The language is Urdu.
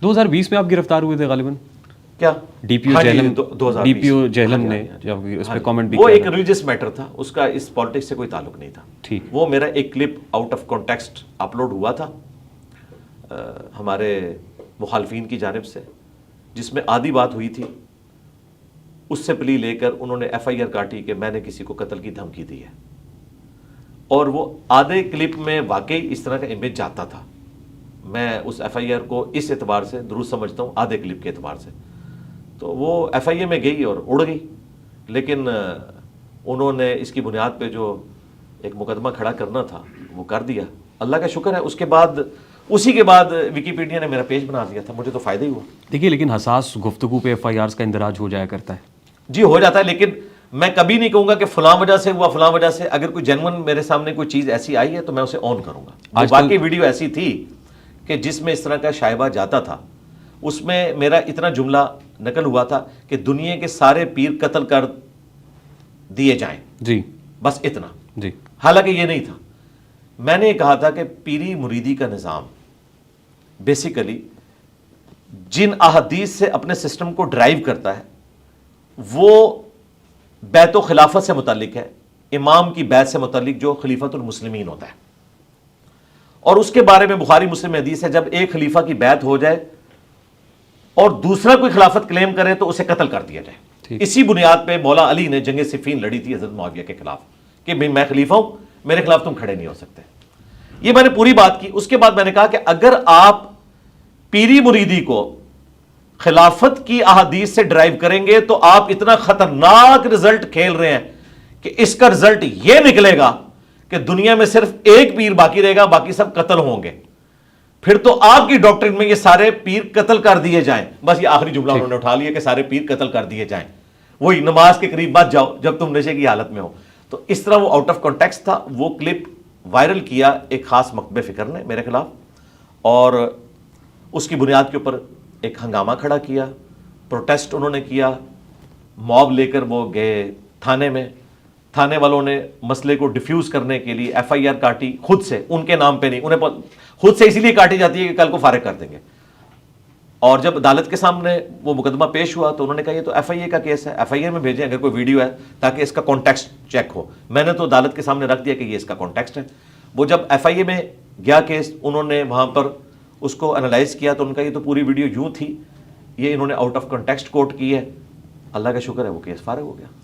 2020 میں آپ گرفتار ہوئے تھے غالباً, کیا ڈی پی او جہلم نے جب اس پہ کامنٹ بھی وہ کیا ایک ریلیجس میٹر تھا, اس کا اس پالیٹکس سے کوئی تعلق نہیں تھا. ٹھیک, وہ میرا ایک clip out of context upload ہوا تھا ہمارے مخالفین کی جانب سے, جس میں آدھی بات ہوئی تھی, اس سے پلی لے کر انہوں نے ایف آئی آر کاٹی کہ میں نے کسی کو قتل کی دھمکی دی ہے, اور وہ آدھے کلپ میں واقعی اس طرح کا امیج جاتا تھا. میں اس ایف آئی آر کو اس اعتبار سے درست سمجھتا ہوں, آدھے کلپ کے اعتبار سے, تو وہ ایف آئی اے میں گئی اور اڑ گئی. لیکن انہوں نے اس کی بنیاد پہ جو ایک مقدمہ کھڑا کرنا تھا وہ کر دیا, اللہ کا شکر ہے. اس کے بعد اسی کے بعد ویکیپیڈیا نے میرا پیج بنا دیا تھا, مجھے تو فائدہ ہی ہوا. دیکھیے لیکن حساس گفتگو پہ ایف آئی آرز کا اندراج ہو جایا کرتا ہے. جی ہو جاتا ہے, لیکن میں کبھی نہیں کہوں گا کہ فلاں وجہ سے ہوا, فلاں وجہ سے. اگر کوئی جینون میرے سامنے کوئی چیز ایسی آئی ہے تو میں اسے آن کروں گا. باقی ویڈیو ایسی تھی کہ جس میں اس طرح کا شائبہ جاتا تھا, اس میں میرا اتنا جملہ نقل ہوا تھا کہ دنیا کے سارے پیر قتل کر دیے جائیں, جی بس اتنا. جی, حالانکہ یہ نہیں تھا. میں نے کہا تھا کہ پیری مریدی کا نظام بیسیکلی جن احادیث سے اپنے سسٹم کو ڈرائیو کرتا ہے وہ بیت و خلافت سے متعلق ہے, امام کی بیعت سے متعلق جو خلیفۃ المسلمین ہوتا ہے. اور اس کے بارے میں بخاری مسلم حدیث ہے, جب ایک خلیفہ کی بیعت ہو جائے اور دوسرا کوئی خلافت کلیم کرے تو اسے قتل کر دیا جائے. اسی بنیاد پہ مولا علی نے جنگ صفین لڑی تھی حضرت معاویہ کے خلاف کہ میں خلیفہ ہوں, میرے خلاف تم کھڑے نہیں ہو سکتے. یہ میں نے پوری بات کی. اس کے بعد میں نے کہا کہ اگر آپ پیری مریدی کو خلافت کی احادیث سے ڈرائیو کریں گے تو آپ اتنا خطرناک رزلٹ کھیل رہے ہیں کہ اس کا رزلٹ یہ نکلے گا کہ دنیا میں صرف ایک پیر باقی رہے گا, باقی سب قتل ہوں گے. پھر تو آپ کی ڈاکٹرن میں یہ سارے پیر قتل کر دیے جائیں. بس یہ آخری جملہ انہوں نے اٹھا لیا کہ سارے پیر قتل کر دیے جائیں. وہی نماز کے قریب بچ جاؤ جب تم نشے کی حالت میں ہو. تو اس طرح وہ آؤٹ آف کانٹیکسٹ تھا. وہ کلپ وائرل کیا ایک خاص مکتب فکر نے میرے خلاف, اور اس کی بنیاد کے اوپر ایک ہنگامہ کھڑا کیا, پروٹیسٹ انہوں نے کیا, موب لے کر وہ گئے تھانے میں. تھانے والوں نے مسئلے کو ڈیفیوز کرنے کے لیے ایف آئی آر کاٹی خود سے, ان کے نام پہ نہیں, انہیں خود سے اسی لیے کاٹی جاتی ہے کہ کل کو فارغ کر دیں گے. اور جب عدالت کے سامنے وہ مقدمہ پیش ہوا تو انہوں نے کہا یہ تو ایف آئی اے کا کیس ہے, ایف آئی اے میں بھیجیں اگر کوئی ویڈیو ہے تاکہ اس کا کانٹیکسٹ چیک ہو. میں نے تو عدالت کے سامنے رکھ دیا کہ یہ اس کا کانٹیکسٹ ہے. وہ جب ایف آئی اے میں گیا کیس, انہوں نے وہاں پر اس کو انالائز کیا تو ان کا یہ تو پوری ویڈیو یوں تھی, یہ انہوں نے آؤٹ آف کانٹیکسٹ کوٹ کی ہے. اللہ کا شکر ہے وہ کیس فارغ ہو گیا.